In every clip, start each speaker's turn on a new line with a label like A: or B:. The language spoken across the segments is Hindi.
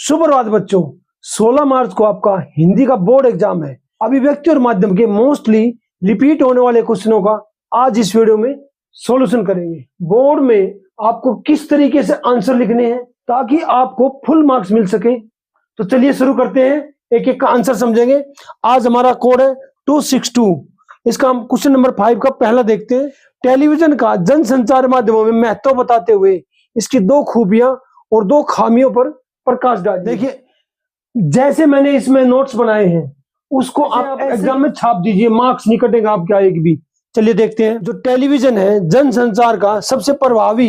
A: सुप्रभात बच्चों, 16 मार्च को आपका हिंदी का बोर्ड एग्जाम है। अभिव्यक्ति और माध्यम के मोस्टली रिपीट होने वाले क्वेश्चनों का आज इस वीडियो में सॉल्यूशन करेंगे। बोर्ड में आपको किस तरीके से आंसर लिखने हैं ताकि आपको फुल मार्क्स मिल सके। तो चलिए शुरू करते हैं, एक एक का आंसर समझेंगे। आज हमारा कोड है 262। इसका हम क्वेश्चन नंबर 5 का पहला देखते हैं। टेलीविजन का जनसंचार माध्यमों में महत्व बताते हुए इसकी 2 खूबियां और 2 खामियों पर प्रकाश डालिए। देखिए, जैसे मैंने इसमें नोट्स बनाए हैं उसको आप एग्जाम में छाप दीजिए, मार्क्स नहीं कटेगा आपका एक भी। चलिए देखते हैं। जो टेलीविजन है जनसंचार का सबसे प्रभावी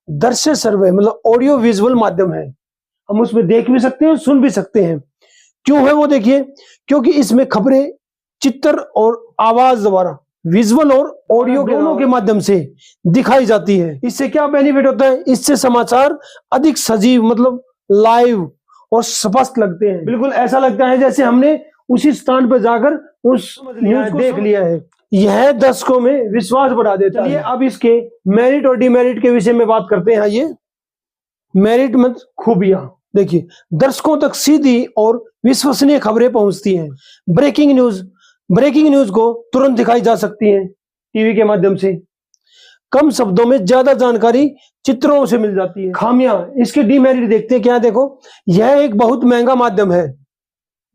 A: दृश्य सर्वे मतलब ऑडियो विजुअल माध्यम है। हम उसमें देख भी सकते हैं, सुन भी सकते हैं। क्यों है वो देखिए, क्योंकि इसमें खबरें चित्र और आवाज द्वारा विजुअल और ऑडियो दोनों के माध्यम से दिखाई जाती है। इससे क्या बेनिफिट होता है? इससे समाचार अधिक सजीव मतलब लाइव और स्पष्ट लगते हैं। बिल्कुल ऐसा लगता है जैसे हमने उसी स्थान पर जाकर उस न्यूज को देख लिया है। यह दर्शकों में विश्वास बढ़ा देता है। अब इसके मेरिट और डिमेरिट के विषय में बात करते हैं। ये मेरिट मत खूबियां देखिए, दर्शकों तक सीधी और विश्वसनीय खबरें पहुंचती हैं। ब्रेकिंग न्यूज को तुरंत दिखाई जा सकती है टीवी के माध्यम से। कम शब्दों में ज्यादा जानकारी चित्रों से मिल जाती है। खामियां, इसके डिमेरिट देखते हैं। क्या देखो, यह एक बहुत महंगा माध्यम है,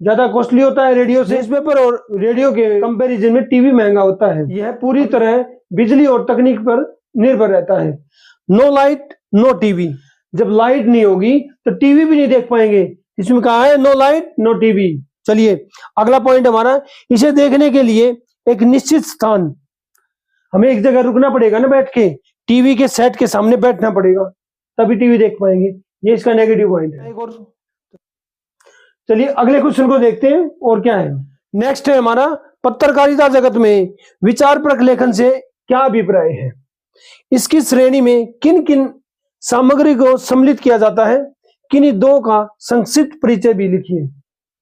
A: ज्यादा कॉस्टली होता है रेडियो से। न्यूज़पेपर और रेडियो के कंपैरिजन में टीवी महंगा होता है। यह पूरी तरह बिजली और तकनीक पर निर्भर रहता है। नो लाइट नो टीवी, जब लाइट नहीं होगी तो टीवी भी नहीं देख पाएंगे। इसमें कहा है नो लाइट नो टीवी। चलिए अगला पॉइंट हमारा, इसे देखने के लिए एक निश्चित स्थान, हमें एक जगह रुकना पड़ेगा ना, बैठ के टीवी के सेट के सामने बैठना पड़ेगा तभी टीवी देख पाएंगे। ये इसका नेगेटिव पॉइंट है। एक और चलिए अगले क्वेश्चन को देखते हैं। और क्या है नेक्स्ट है हमारा, पत्रकारिता जगत में विचारपरक लेखन से क्या अभिप्राय है। इसकी श्रेणी में किन किन सामग्री को सम्मिलित किया जाता है। किन्हीं 2 का संक्षिप्त परिचय भी लिखिए।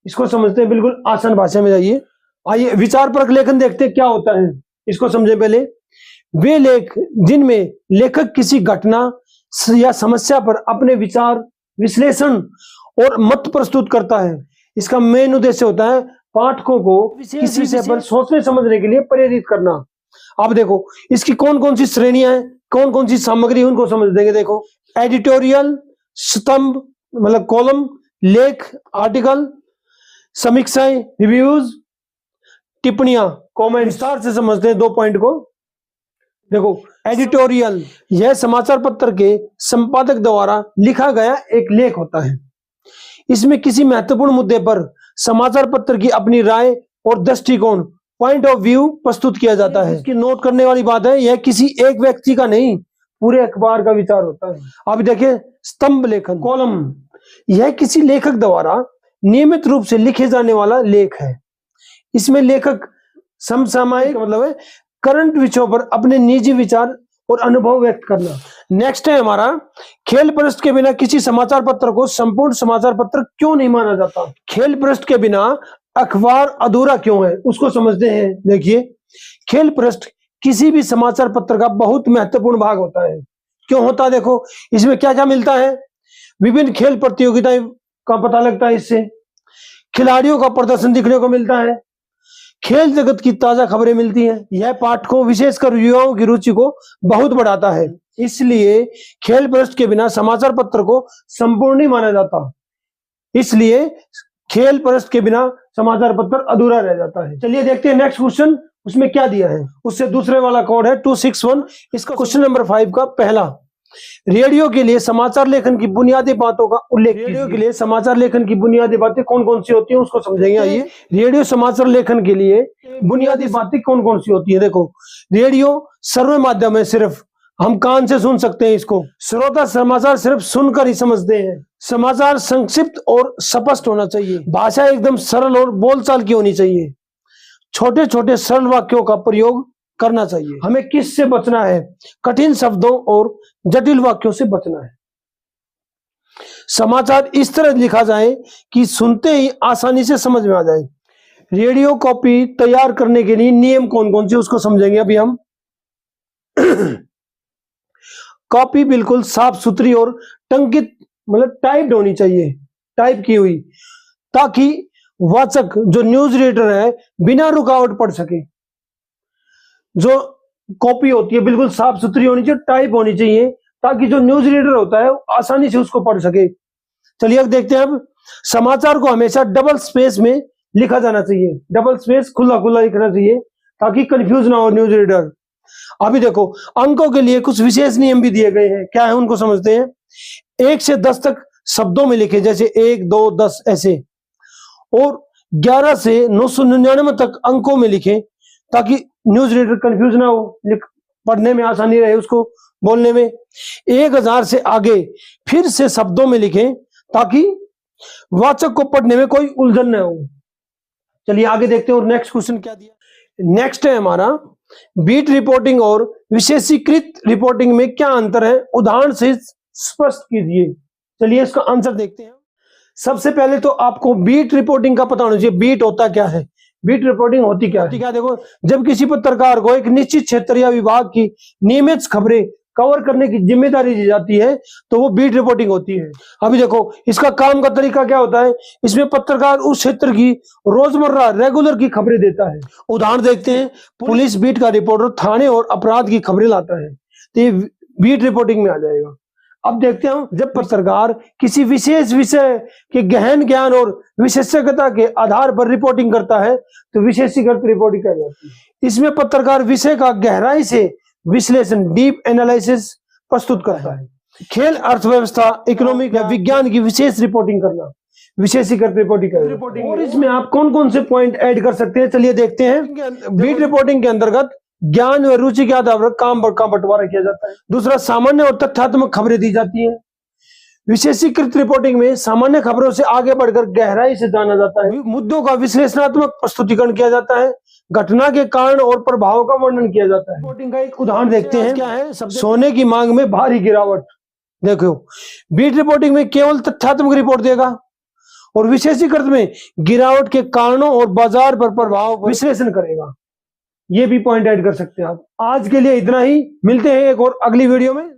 A: इसको समझते हैं, बिल्कुल आसान भाषा में जाइए। आइए विचारपरक लेखन देखते हैं क्या होता है, इसको समझे। पहले वे लेख जिनमें लेखक किसी घटना या समस्या पर अपने विचार विश्लेषण और मत प्रस्तुत करता है। इसका मेन उद्देश्य होता है पाठकों को किसी विषय पर सोचने समझने के लिए प्रेरित करना। अब देखो इसकी कौन कौन सी श्रेणियां हैं, कौन कौन सी सामग्री, उनको समझ देंगे। देखो, एडिटोरियल स्तंभ मतलब कॉलम, लेख आर्टिकल, समीक्षाएं रिव्यूज, टिप्पणियां कमेंट। विस्तार से समझते हैं 2 पॉइंट को। देखो, एडिटोरियल यह समाचार पत्र के संपादक द्वारा लिखा गया एक लेख होता है। इसमें किसी महत्वपूर्ण मुद्दे पर समाचार पत्र की अपनी राय और दृष्टिकोण पॉइंट ऑफ व्यू प्रस्तुत किया जाता है। इसकी नोट करने वाली बात है, यह किसी एक व्यक्ति का नहीं, पूरे अखबार का विचार होता है। अब देखिए स्तंभ लेखन, कॉलम, यह किसी लेखक द्वारा नियमित रूप से लिखे जाने वाला लेख है। इसमें लेखक समसामयिक मतलब है करंट विषयों पर अपने निजी विचार और अनुभव व्यक्त करना। नेक्स्ट है हमारा, खेल पृष्ठ के बिना किसी समाचार पत्र को संपूर्ण समाचार पत्र क्यों नहीं माना जाता। खेल पृष्ठ के बिना अखबार अधूरा क्यों है, उसको समझते हैं। देखिए, खेल पृष्ठ किसी भी समाचार पत्र का बहुत महत्वपूर्ण भाग होता है। क्यों होता है? देखो, इसमें क्या क्या मिलता है। विभिन्न खेल प्रतियोगिताएं का पता लगता है, इससे खिलाड़ियों का प्रदर्शन दिखने को मिलता है, खेल जगत की ताजा खबरें मिलती हैं। यह पाठकों विशेषकर युवाओं की रुचि को बहुत बढ़ाता है। इसलिए खेल पृष्ठ के बिना समाचार पत्र को संपूर्ण नहीं माना जाता। इसलिए खेल पृष्ठ के बिना समाचार पत्र अधूरा रह जाता है। चलिए देखते हैं नेक्स्ट क्वेश्चन, उसमें क्या दिया है। उससे दूसरे वाला कोड है 261। इसका क्वेश्चन नंबर 5 का पहला, रेडियो के लिए समाचार लेखन की बुनियादी बातों का उल्लेख। रेडियो के लिए समाचार लेखन की बुनियादी बातें कौन कौन सी होती हैं उसको समझेंगे। आइए, रेडियो समाचार लेखन के लिए बुनियादी बातें कौन कौन सी होती है। देखो, रेडियो सर्व माध्यम है, सिर्फ हम कान से सुन सकते हैं इसको। श्रोता समाचार सिर्फ सुनकर ही समझते हैं। समाचार संक्षिप्त और स्पष्ट होना चाहिए। भाषा एकदम सरल और बोलचाल की होनी चाहिए। छोटे छोटे सरल वाक्यों का प्रयोग करना चाहिए। हमें किस से बचना है? कठिन शब्दों और जटिल वाक्यों से बचना है। समाचार इस तरह लिखा जाए कि सुनते ही आसानी से समझ में आ जाए। रेडियो कॉपी तैयार करने के लिए नियम कौन कौन से उसको समझेंगे अभी हम। कॉपी बिल्कुल साफ सुथरी और टंकित मतलब टाइप्ड होनी चाहिए। टाइप की हुई, ताकि वाचक जो न्यूज रीडर है बिना रुकावट पढ़ सके। जो कॉपी होती है बिल्कुल साफ सुथरी होनी चाहिए, टाइप होनी चाहिए, ताकि जो न्यूज रीडर होता है आसानी से उसको पढ़ सके। चलिए अब देखते हैं। अब समाचार को हमेशा डबल स्पेस में लिखा जाना चाहिए, डबल स्पेस खुला खुला लिखना चाहिए, ताकि कंफ्यूज ना हो न्यूज रीडर। अभी देखो, अंकों के लिए कुछ विशेष नियम भी दिए गए हैं, क्या है उनको समझते हैं। 1 से 10 तक शब्दों में लिखे, जैसे 1, 2, 10 ऐसे, और 11 से 999 तक अंकों में लिखें, ताकि न्यूज रीडर कंफ्यूज ना हो, पढ़ने में आसानी रहे उसको बोलने में। 1000 से आगे फिर से शब्दों में लिखें, ताकि वाचक को पढ़ने में कोई उलझन न हो। चलिए आगे देखते हैं और नेक्स्ट क्वेश्चन क्या दिया। नेक्स्ट है हमारा, बीट रिपोर्टिंग और विशेषीकृत रिपोर्टिंग में क्या अंतर है, उदाहरण से स्पष्ट कीजिए। चलिए इसका आंसर देखते हैं। सबसे पहले तो आपको बीट रिपोर्टिंग का पता होना चाहिए। बीट होता क्या है, बीट रिपोर्टिंग होती क्या है। देखो, जब किसी पत्रकार को एक निश्चित क्षेत्र या विभाग की नियमित खबरें कवर करने की जिम्मेदारी दी जाती है, तो वो बीट रिपोर्टिंग होती है। अभी देखो, इसका काम का तरीका क्या होता है। इसमें पत्रकार उस क्षेत्र की रोजमर्रा रेगुलर की खबरें देता है। उदाहरण देखते हैं, पुलिस बीट का रिपोर्टर थाने और अपराध की खबरें लाता है, तो ये बीट रिपोर्टिंग में आ जाएगा। अब देखते हैं, जब पत्रकार किसी विशेष विषय के गहन ज्ञान और विशेषज्ञता के आधार पर रिपोर्टिंग करता है, तो विशेषीकृत रिपोर्टिंग कही जाती है। इसमें पत्रकार विषय का गहराई से विश्लेषण, डीप एनालिसिस प्रस्तुत करता है। खेल, अर्थव्यवस्था, इकोनॉमिक या विज्ञान की विशेष रिपोर्टिंग करना विशेषीकृत रिपोर्टिंग। और इसमें आप कौन कौन से पॉइंट ऐड कर सकते हैं, चलिए देखते हैं। बीट रिपोर्टिंग के अंतर्गत ज्ञान व रुचि के आधार पर काम का बंटवारा किया जाता है। दूसरा, सामान्य और तथ्यात्मक खबरें दी जाती हैं। विशेषीकृत रिपोर्टिंग में सामान्य खबरों से आगे बढ़कर गहराई से जाना जाता है। मुद्दों का विश्लेषणात्मक प्रस्तुतिकरण किया जाता है, घटना के कारण और प्रभाव का वर्णन किया जाता है। रिपोर्टिंग का एक उदाहरण देखते हैं, क्या है, सोने की मांग में भारी गिरावट। देखो, बीट रिपोर्टिंग में केवल तथ्यात्मक रिपोर्ट देगा, और विशेषीकृत में गिरावट के कारणों और बाजार पर प्रभाव विश्लेषण करेगा। ये भी पॉइंट ऐड कर सकते हैं आप। आज के लिए इतना ही, मिलते हैं एक और अगली वीडियो में।